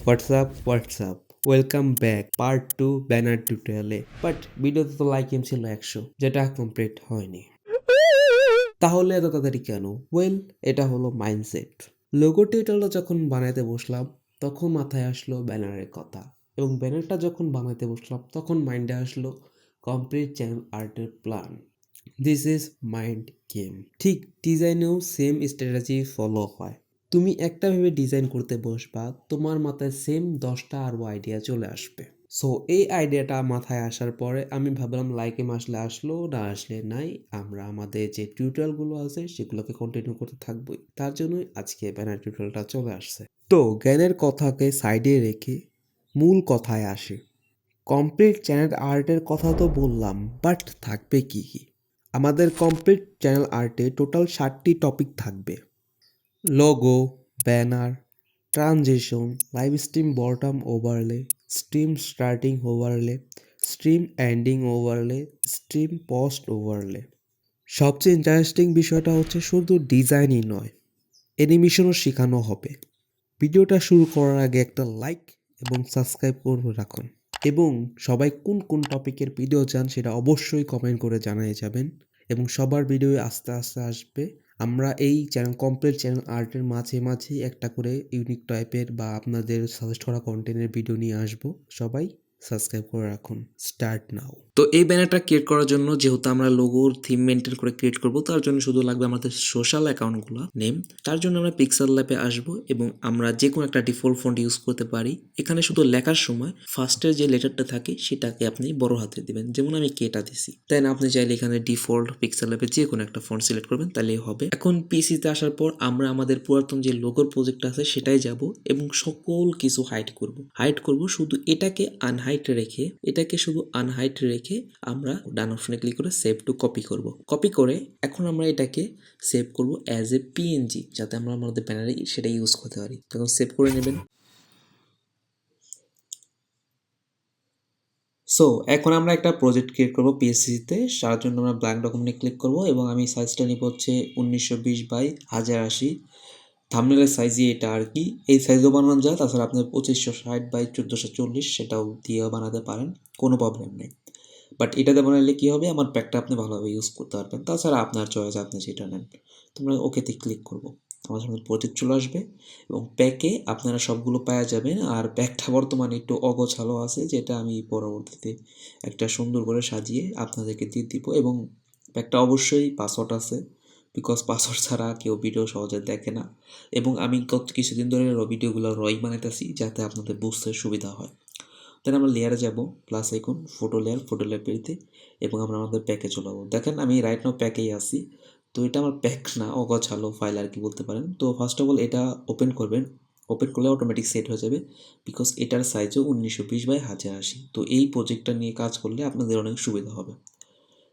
WhatsApp welcome back part 2 banner টিউটোরিয়ালে। But ভিডিওতে তো লাইক এম ছিল 100, যেটা কমপ্লিট হয়নি। তাহলে এত তাড়াতাড়ি কেন? এটা হলো মাইন্ডসেট। লোগো টিউটোরিয়ালটা যখন বানাইতে বসলাম তখন মাথায় আসলো ব্যানারের কথা, এবং ব্যানারটা যখন বানাইতে বসলাম তখন মাইন্ডে আসলো কমপ্লিট চ্যানেল আর্টের plan. This is mind game. ঠিক ডিজাইনেও সেম স্ট্র্যাটেজি ফলো হয়। তুমি একটা ভেবে ডিজাইন করতে বসবা, তোমার মাথায় সেম 10টা আরও আইডিয়া চলে আসবে। সো এই আইডিয়াটা মাথায় আসার পরে আমি ভাবলাম লাইকে আসলে আসলো, না আসলে নাই, আমরা আমাদের যে টিউটোরিয়ালগুলো আছে সেগুলোকে কন্টিনিউ করতে থাকবোই। তার জন্যই আজকে ব্যানার টিউটোরিয়ালটা চলে আসছে। তো জ্ঞানের কথাকে সাইডে রেখে মূল কথায় আসে। কমপ্লিট চ্যানেল আর্টের কথা তো বললাম, বাট থাকবে কি কি? আমাদের কমপ্লিট চ্যানেল আর্টে টোটাল 7টি টপিক থাকবে: logo, banner, transition, live stream bottom overlay, stream starting overlay, stream ending overlay, stream post overlay. সবচেয়ে ইন্টারেস্টিং বিষয়টা হচ্ছে শুধু ডিজাইনই নয়, অ্যানিমেশনও শেখানো হবে। ভিডিওটা শুরু করার আগে একটা লাইক এবং সাবস্ক্রাইব করে রাখুন, এবং সবাই কোন কোন টপিকের ভিডিও চান সেটা অবশ্যই কমেন্ট করে জানিয়ে যাবেন, এবং সবার ভিডিও আস্তে আস্তে আসবে। আমরা এই কমপ্লিট চ্যানেল আর্টের মাঝে মাঝে একটা করে ইউনিক টাইপের বা আপনাদের সাজেস্ট করা কন্টেন্টের ভিডিও নিয়ে আসবো। সবাই সাবস্ক্রাইব করে রাখুন। Start now. তো এই ব্যানারটা ক্রিয়েট করার জন্য, যেহেতু আমরা লোগোর থিম মেনটেন করে ক্রিয়েট করব, তার জন্য শুধু লাগবে আমাদের সোশ্যাল অ্যাকাউন্টগুলো নেম। তার জন্য আমরা পিক্সেল ল্যাবে আসব এবং আমরা যে কোনো একটা ডিফল্ট ফন্ট ইউজ করতে পারি। এখানে শুধু লেখার সময় ফার্স্টের যে লেটারটা থাকে সেটাকে আপনি বড় হাতে দিবেন, যেমন আমি কেটা দিছি। দেন আপনি চাইলে এখানে ডিফল্ট পিক্সেল ল্যাবে যে কোনো একটা ফন্ট সিলেক্ট করবেন, তাহলেই হবে। এখন পিসিতে আসার পর আমরা আমাদের পুরাতন যে লোগোর প্রজেক্ট আছে সেটাই যাব এবং সকল কিছু হাইড করব শুধু এটাকে শুধু আনহাইড রেখে আমরা ডান অপশনে ক্লিক করে সেভ টু কপি করে এখন আমরা এটাকে সেভ করব অ্যাজ এ পিএনজি, যাতে আমরা আমাদের ব্যানারে সেটা ইউজ করতে পারি। তখন সেভ করে নেবেন। সো এখন আমরা একটা প্রজেক্ট ক্রিয়েট করবো পিএসসিতে। তার জন্য আমরা ব্ল্যাঙ্ক ডকুমেন্টে ক্লিক করব এবং আমি সাইজটা নিব হচ্ছে 1920 বাই 1080। থাম্বনেলের সাইজই এটা আর কি। এই সাইজও বানানো যায়, তাছাড়া আপনার 2560 বাই 1440 সেটাও দিয়েও বানাতে পারেন, কোনো প্রবলেম নেই। বাট এটাতে বানালে কী হবে, আমার প্যাকটা আপনি ভালোভাবে ইউজ করতে পারবেন। তাছাড়া আপনার চয়েস, আপনি যেটা নেন। তোমরা ওকেতে ক্লিক করবো, আমার সামনে প্রজেক্ট চলে আসবে এবং প্যাকে আপনারা সবগুলো পাওয়া যাবেন। আর প্যাকটা বর্তমানে একটু অগোছালো আছে, যেটা আমি পরবর্তীতে একটা সুন্দর করে সাজিয়ে আপনাদেরকে দিয়ে দিব। এবং প্যাকটা অবশ্যই পাসওয়ার্ড আছে, বিকজ পাসওয়ার্ড ছাড়া কেউ ভিডিও সহজে দেখে না। এবং আমি কিছুদিন ধরে ভিডিওগুলো বানাইতেছি যাতে আপনাদের বুঝতে সুবিধা হয়। দেন আমরা লেয়ারে যাব, প্লাস আইকন, ফটো লেয়ার পেরিতে, এবং আমরা আমাদের প্যাকে চলে যাবো। দেখেন আমি রাইট নাও প্যাকেই আসি। তো এটা আমার প্যাক না, অগোছালো ফাইল আর কি বলতে পারেন। তো ফার্স্ট অফ অল এটা ওপেন করবেন। ওপেন করলে অটোমেটিক সেট হয়ে যাবে, বিকজ এটার সাইজও 1920 বাই 1080। তো এই প্রজেক্টটা নিয়ে কাজ করলে আপনাদের অনেক সুবিধা হবে।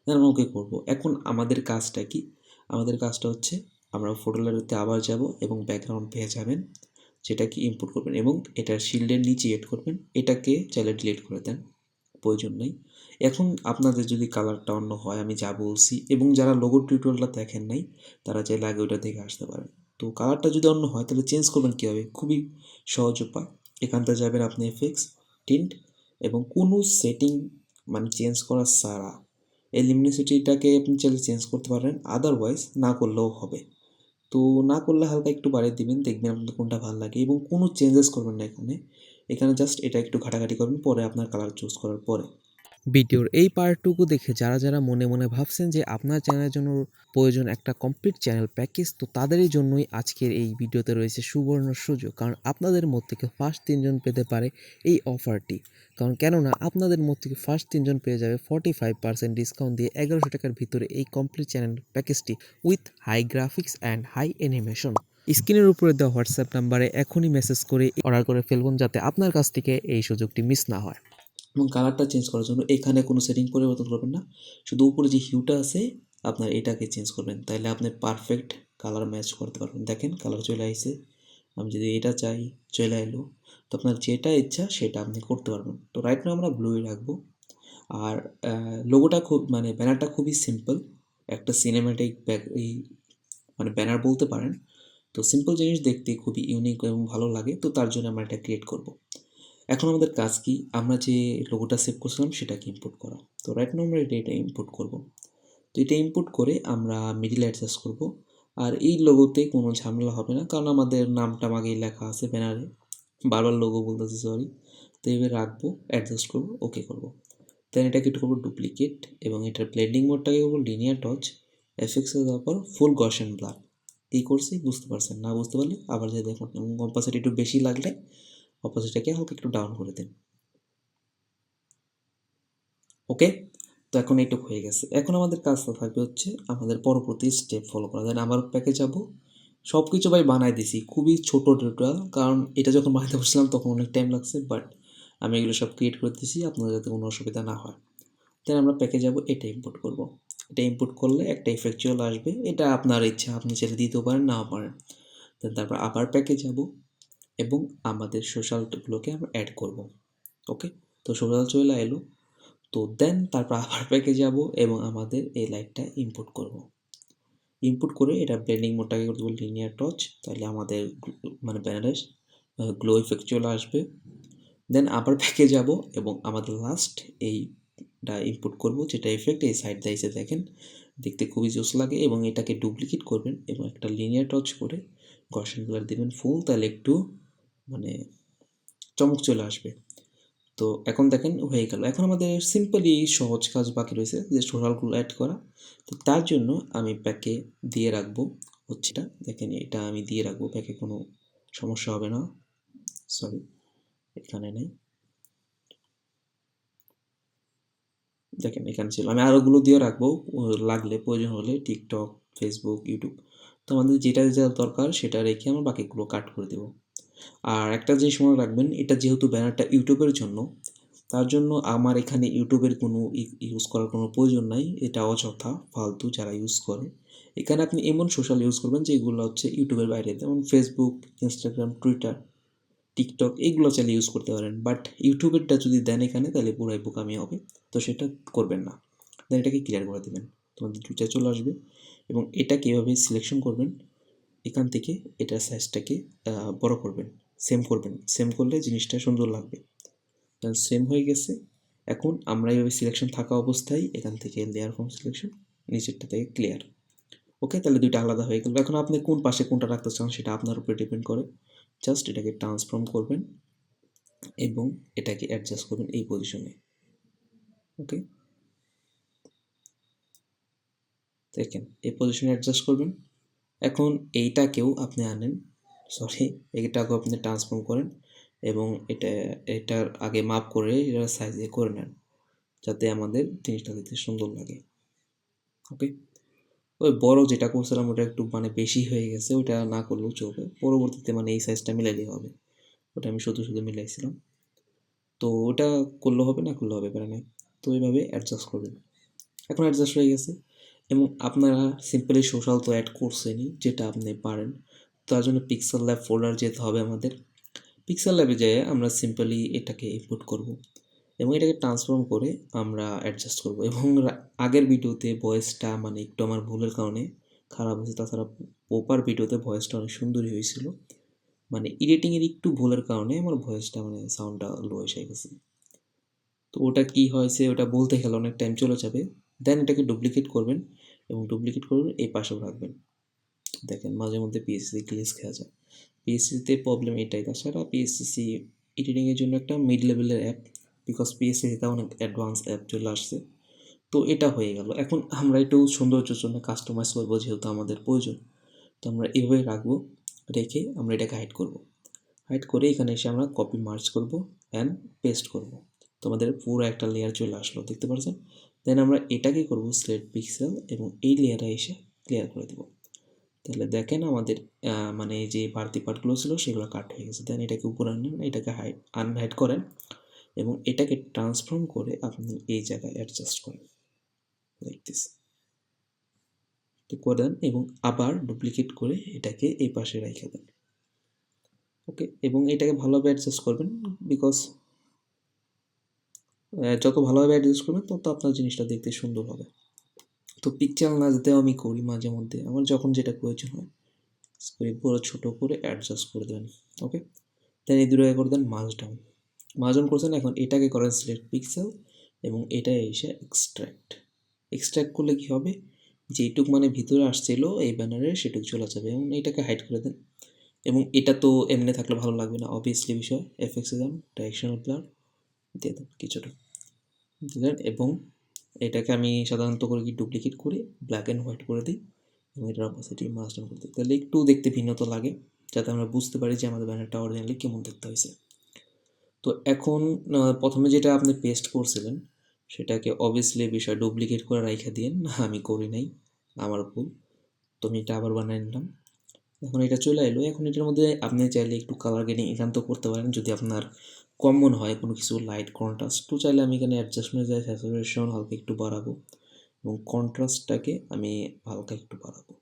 দেন আমরা ওকে করবো। এখন আমাদের কাজটা কি? আমাদের কাজটা হচ্ছে আমরা ফটো লেয়ারতে আবার যাব এবং ব্যাকগ্রাউন্ড পেয়ে যাবেন, যেটাকে ইম্পোর্ট করবেন এবং এটার শিল্ডের নিচে এড করবেন। এটাকে চাইলে ডিলিট করে দেন, প্রয়োজন নেই। এখন আপনাদের যদি কালারটা অন্য হয়, আমি যা বলছি, এবং যারা লোগো টিউটোরিয়ালটা দেখেন নাই তারা চাইলে আগে ওইটা দেখে আসতে পারেন। তো কালারটা যদি অন্য হয় তাহলে চেঞ্জ করবেন কীভাবে? খুবই সহজ উপায়। এখানটা যাবেন আপনি এফেক্টস, টিন্ট, এবং কোনো সেটিং চেঞ্জ করা ছাড়া এই লিমিনিসিটিটাকে আপনি চাইলে চেঞ্জ করতে পারেন, আদারওয়াইজ না করলেও হবে। তো না করলে হালকা একটু বাড়িয়ে দিবেন, দেখবেন আপনার কোনটা ভালো লাগে, এবং কোনো চেঞ্জেস করবেন না এখানে জাস্ট এটা একটু ঘাটাঘাটি করবেন পরে আপনার কালার চুজ করার পরে। ভিডিওর এই পার্টটুকু দেখে যারা যারা মনে মনে ভাবছেন যে আপনার চ্যানেলের জন্য প্রয়োজন একটা কমপ্লিট চ্যানেল প্যাকেজ, তো তাদেরই জন্যই আজকের এই ভিডিওতে রয়েছে সুবর্ণ সুযোগ। কারণ আপনাদের মধ্যে থেকে ফার্স্ট 3জন পেতে পারে এই অফারটি। কারণ কেননা আপনাদের মধ্যে থেকে ফার্স্ট 3জন পেয়ে যাবে 45% ডিসকাউন্ট দিয়ে 1100 টাকার ভিতরে এই কমপ্লিট চ্যানেল প্যাকেজটি with high graphics and high animation. স্ক্রিনের উপরে দেওয়া হোয়াটসঅ্যাপ নাম্বারে এখনই মেসেজ করে অর্ডার করে ফেলুন, যাতে আপনার কাছ থেকে এই সুযোগটি মিস না হয়। এবং কালারটা চেঞ্জ করার জন্য এখানে কোনো সেটিং পরিবর্তন করবেন না, শুধু উপরে যে হিউটা আছে আপনার এটাকে চেঞ্জ করবেন, তাহলে আপনি পারফেক্ট কালার ম্যাচ করতে পারবেন। দেখেন কালার চলে আসছে। আমি যদি এটা চাই, চলে এলো। তো আপনার যেটা ইচ্ছা সেটা আপনি করতে পারবেন। তো রাইট নাও আমরা ব্লুই রাখবো। আর লোগোটা খুব ব্যানারটা খুবই সিম্পল, একটা সিনেম্যাটিক এই ব্যানার বলতে পারেন। তো সিম্পল জিনিস দেখতে খুবই ইউনিক এবং ভালো লাগে, তো তার জন্য আমরা এটা ক্রিয়েট করব। এখন আমাদের কাজ কি, আমরা যে লোগোটা সেভ করছিলাম সেটাকে ইম্পোর্ট করা। তো রাইট নাও আমরা এটা ইম্পোর্ট করব। তো এটা ইম্পোর্ট করে আমরা মিডিল অ্যাডজাস্ট করব। আর এই লোগোতে কোনো ঝামেলা হবে না, কারণ আমাদের নামটা আগেই লেখা আছে ব্যানারে, বারবার লোগো বলতেছি, সরি। তো এবার রাখবো, অ্যাডজাস্ট করবো, ওকে করবো। দেন এটাকে একটু করবো ডুপ্লিকেট, এবং এটার ব্লেন্ডিং মোডটাকে করবো লিনিয়ার টচ, এফেক্টসে দেওয়ার পর ফুল গসেন ব্লার। কী করছি বুঝতে পারছেন? না বুঝতে পারলে আবার যে দেখুন, এবং অপাসিটি একটু বেশি লাগলে অপাসিটিটাকে হালকা একটু ডাউন করে দিন। ওকে, তো এখন এইটুকু হয়ে গেছে। এখন আমাদের কাজটা থাকবে হচ্ছে আমাদের পরবর্তী স্টেপ ফলো করা। দেন আবার প্যাকে যাব, সব কিছু ভাই বানাই দিছি, খুবই ছোট টিউটোরিয়াল, কারণ এটা যখন বানাতে বসছিলাম তখন অনেক টাইম লাগছে, বাট আমি এগুলো সব ক্রিয়েট করে দিয়েছি আপনাদের যাতে কোনো অসুবিধা না হয়। দেন আমরা প্যাকে যাব, এটা ইম্পোর্ট করব। এটা ইম্পোর্ট করলে একটা ইফেক্ট চলে আসবে, এটা আপনার ইচ্ছা, আপনি ছেড়ে দিতেও পারেন, নাও পারেন। দেন তারপর আবার প্যাকে যাব এবং আমাদের সোশ্যালগুলোকে আমরা অ্যাড করব। ওকে, তো সোশ্যাল চলে এলো। তো দেন তারপর আবার প্যাকে যাব এবং আমাদের এই লাইটটা ইম্পোর্ট করব। ইনপুট করে এটা ব্লেন্ডিং মোডটাকে করে দেবো লিনিয়ার টচ, তাহলে আমাদের মানে ব্যানারের গ্লো ইফেক্ট চলে আসবে। দেন আবার ব্যাকে যাব এবং আমাদের লাস্ট এইটা ইনপুট করব, যেটা ইফেক্ট এই সাইড দাইসে দেখেন দেখতে খুবই জোস লাগে, এবং এটাকে ডুপ্লিকেট করবেন এবং একটা লিনিয়ার টচ করে গসেন ব্লার দেবেন ফুল, তাহলে একটু মানে চমক চলে আসবে। তো এখন দেখেন হয়ে গেল। এখন আমাদের সিম্পলি সহজ কাজ বাকি রয়েছে, যে টোটালগুলো অ্যাড করা। তো তার জন্য আমি প্যাকে দিয়ে রাখবো হচ্ছে এটা, দেখেন এটা আমি দিয়ে রাখবো প্যাকে, কোনো সমস্যা হবে না। সরি, এখানে নেই, দেখেন এখানে ছিল, আমি আরোগুলো দিয়ে রাখবো লাগলে প্রয়োজন হলে, টিকটক, ফেসবুক, ইউটিউব। তো আমাদের যেটা যা দরকার সেটা রেখে আমরা বাকিগুলো কাট করে দেবো। আর একটা জিনিস মনে রাখবেন, এটা যেহেতু ব্যানারটা ইউটিউবের জন্য, তার জন্য আমার এখানে ইউটিউবের কোনো ইউজ করার কোনো প্রয়োজন নাই, এটা অযথা ফালতু যারা ইউজ করে। এখানে আপনি এমন সোশ্যাল ইউজ করবেন যেগুলো হচ্ছে ইউটিউবের বাইরে, যেমন ফেসবুক, ইনস্টাগ্রাম, টুইটার, টিকটক, এইগুলো চাইলে ইউজ করতে পারেন, বাট ইউটিউবেরটা যদি দেন এখানে তাহলে পুরাই বোকামি হবে, তো সেটা করবেন না। দেন এটাকে ক্লিয়ার করে দেবেন, তোমাদের টুইটার চলে আসবে। এবং এটা কীভাবে সিলেকশন করবেন, এখান থেকে এটার সাইজটাকে বড় করবেন, সেম করবেন, সেম করলে জিনিসটা সুন্দর লাগবে। সেম হয়ে গেছে। এখন আমরা এইভাবে সিলেকশন থাকা অবস্থায় এখান থেকে লেয়ার ফ্রম সিলেকশন, নিচেরটা থেকে ক্লিয়ার। ওকে, তাহলে দুইটা আলাদা হয়ে গেল। এখন আপনি কোন পাশে কোনটা রাখতে চান সেটা আপনার উপরে ডিপেন্ড করে। জাস্ট এটাকে ট্রান্সফর্ম করবেন এবং এটাকে অ্যাডজাস্ট করবেন এই পজিশনে। ওকে, দেখেন এই পজিশনে অ্যাডজাস্ট করবেন। এখন এইটাকেও আপনি আনেন, সরি, এইটাকেও আপনি ট্রান্সফর্ম করেন এবং এটার আগে মাপ করে এটার সাইজে করে নেন, যাতে আমাদের জিনিসটা দেখতে সুন্দর লাগে। ওকে, ওই বড় যেটা করছিলাম ওটা একটু মানে বেশি হয়ে গেছে, ওটা না করলেও চলবে, পরবর্তীতে মানে এই সাইজটা মিলাইলেই হবে, ওটা আমি শুধু শুধু মিলাইছিলাম। তো ওটা করলে হবে, না করলে হবে, পারে না। তো এইভাবে অ্যাডজাস্ট করবেন। এখন অ্যাডজাস্ট হয়ে গেছে এবং আপনারা সিম্পলি সোশ্যাল তো অ্যাড করছেনই, যেটা আপনি পারেন। তার জন্য পিক্সেল ল্যাব ফোল্ডার যেতে হবে আমাদের। পিক্সেল ল্যাবে যেয়ে আমরা সিম্পলি এটাকে ইনপুট করব এবং এটাকে ট্রান্সফর্ম করে আমরা অ্যাডজাস্ট করব। এবং আগের ভিডিওতে ভয়েসটা মানে একটু আমার ভুলের কারণে খারাপ হয়েছে, তাছাড়া প্রপার ভিডিওতে ভয়েসটা অনেক সুন্দরই হয়েছিল, মানে এডিটিংয়ের একটু ভুলের কারণে আমার ভয়েসটা মানে সাউন্ডটা লো এসে গেছে। তো ওটা কি হয়েছে ওটা বলতে গেলে অনেক টাইম চলে যাবে। দেন এটাকে ডুপ্লিকেট করবেন এবং ডুপ্লিকেট করবেন এই পাশেও রাখবেন। দেখেন মাঝে মধ্যে পিএসসি গ্লিচ খেয়া যায়, পিএসসিতে প্রবলেম এটাই। তাছাড়া পিএসসি এডিটিংয়ের জন্য একটা মিড লেভেলের অ্যাপ, বিকজ পিএসসিতে অনেক অ্যাডভান্স অ্যাপ চলে আসছে। তো এটা হয়ে গেল। এখন আমরা একটু সৌন্দর্যের জন্য কাস্টমাইজ করবো, যেহেতু আমাদের প্রয়োজন। তো আমরা এভাবে রাখবো, রেখে আমরা এটাকে হাইড করব। হাইড করে এখানে এসে আমরা কপি মার্চ করব অ্যান্ড পেস্ট করব। তোমাদের পুরো একটা লেয়ার চলে আসলো, দেখতে পাচ্ছেন। দেন আমরা এটাকে করব সিলেক্ট পিক্সেল এবং এই লেয়ারে এসে ক্লিয়ার করে দেবো। তাহলে দেখেন আমাদের মানে যে বাড়তি পার্টগুলো ছিল সেগুলো কাট হয়ে গেছে। দেন এটাকে উপরে আনেন, এটাকে আনহাইড করেন এবং এটাকে ট্রান্সফর্ম করে আপনি এই জায়গায় অ্যাডজাস্ট করেন, লাইক দিস। তো করে দেন এবং আবার ডুপ্লিকেট করে এটাকে এই পাশে রেখে দেন। ওকে, এবং এটাকে ভালোভাবে অ্যাডজাস্ট করবেন, বিকজ যত ভালোভাবে অ্যাডজাস্ট করবেন তত আপনার জিনিসটা দেখতে সুন্দর হবে। তো পিকচার না যেতেও আমি করি মাঝে মধ্যে, আমার যখন যেটা প্রয়োজন হয়। স্ক্রিপ্ট পুরো ছোটো করে অ্যাডজাস্ট করে দেবেন। ওকে, দেন এই দুটোকে করে দেন মার্জ ডাউন। মার্জ ডাউন করছেন, এখন এটাকে করেন সিলেক্ট পিক্সেল এবং এটা এসে এক্সট্র্যাক্ট করলে কী হবে, যেইটুক মানে ভিতরে আসছিল এই ব্যানারে সেটুক চলে যাবে এবং এটাকে হাইড করে দেন। এবং এটা তো এমনি থাকলে ভালো লাগবে না, অবভিয়াসলি বিষয়। এফএক্সে যান, ডাইরেকশনাল ব্লার দিয়ে দেন কিছুটা দিলেন এবং এটাকে আমি সাধারণত করে কি ডুপ্লিকেট করে ব্ল্যাক অ্যান্ড হোয়াইট করে দিই এবং এটার অপোসিটি মার্জ ডাউন করে দিই, তাহলে একটু দেখতে ভিন্নতা লাগে, যাতে আমরা বুঝতে পারি যে আমাদের ব্যানারটা অরিজিনালি কেমন দেখতে হয়েছে। তো এখন প্রথমে যেটা আপনি পেস্ট করছিলেন সেটাকে অবভিয়াসলি বিষয় ডুপ্লিকেট করে রাইখা দিয়েন, আমি করি নাই, আমার ভুল। তো আমি এটা আবার বানিয়ে নিলাম। এখন এটা চলে এলো। এখন এটার মধ্যে আপনি চাইলে একটু কালার গ্রেডিং একান্ত করতে পারেন যদি আপনার কম মনে হয় কোনো কিছু লাইট কন্ট্রাস্ট। তো চাইলে আমি এখানে অ্যাডজাস্টমেন্ট যায় স্যাচুরেশন হালকা একটু বাড়াবো এবং কন্ট্রাস্টটাকে আমি হালকা একটু বাড়াবো।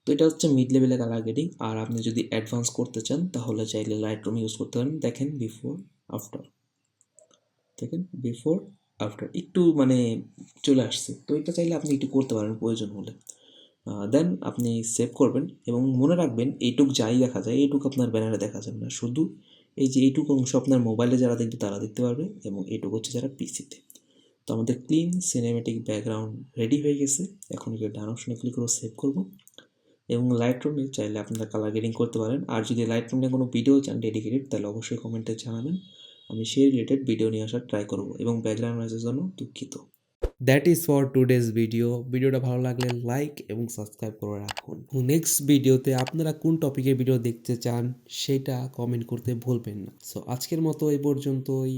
তো এটা হচ্ছে মিড লেভেলে কালার গ্রেডিং। আর আপনি যদি অ্যাডভান্স করতে চান তাহলে চাইলে লাইট রুম ইউজ করতে পারেন। দেখেন বিফোর আফটার, দেখেন বিফোর আফটার একটু মানে চলে আসছে। তো এটা চাইলে আপনি একটু করতে পারেন প্রয়োজন হলে। দেন আপনি সেভ করবেন এবং মনে রাখবেন এইটুক যাই দেখা যায় এইটুক আপনার ব্যানারে দেখা যাবে না, শুধু এই যে এইটুকু অংশ আপনার মোবাইলে যারা দেখবে তারা দেখতে পারবে এবং এইটুকু হচ্ছে যারা পিসিতে। তো আমাদের ক্লিন সিনেমেটিক ব্যাকগ্রাউন্ড রেডি হয়ে গেছে। এখন এটা ডান অপশনে ক্লিক করে সেভ করব এবং লাইট রুমে চাইলে আপনারা কালার গ্রেডিং করতে পারেন। আর যদি লাইট রুমে কোনো ভিডিও চান ডেডিকেটেড তাহলে অবশ্যই কমেন্টে জানাবেন, আমি সেই রিলেটেড ভিডিও নিয়ে আসার ট্রাই করব। এবং ব্যাকগ্রাউন্ড নয়েজের জন্য দুঃখিত। That is for today's video. ভিডিওটা ভালো লাগলে লাইক এবং সাবস্ক্রাইব করে রাখুন। নেক্সট ভিডিওতে আপনারা কোন টপিকের ভিডিও দেখতে চান সেটা কমেন্ট করতে ভুলবেন না। সো আজকের মতো এই পর্যন্তই।